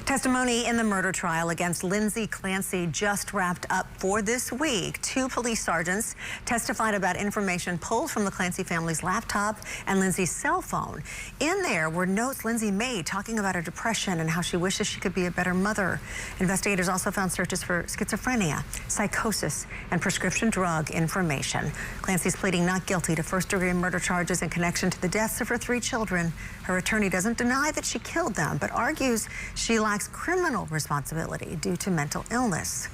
Testimony in the murder trial against Lindsay Clancy just wrapped up for this week. Two police sergeants testified about information pulled from the Clancy family's laptop and Lindsay's cell phone. In there were notes Lindsay made talking about her depression and how she wishes she could be a better mother. Investigators also found searches for schizophrenia, psychosis, and prescription drug information. Clancy's pleading not guilty to first-degree murder charges in connection to the deaths of her 3 children. Her attorney doesn't deny that she killed them, but argues she lacks criminal responsibility due to mental illness.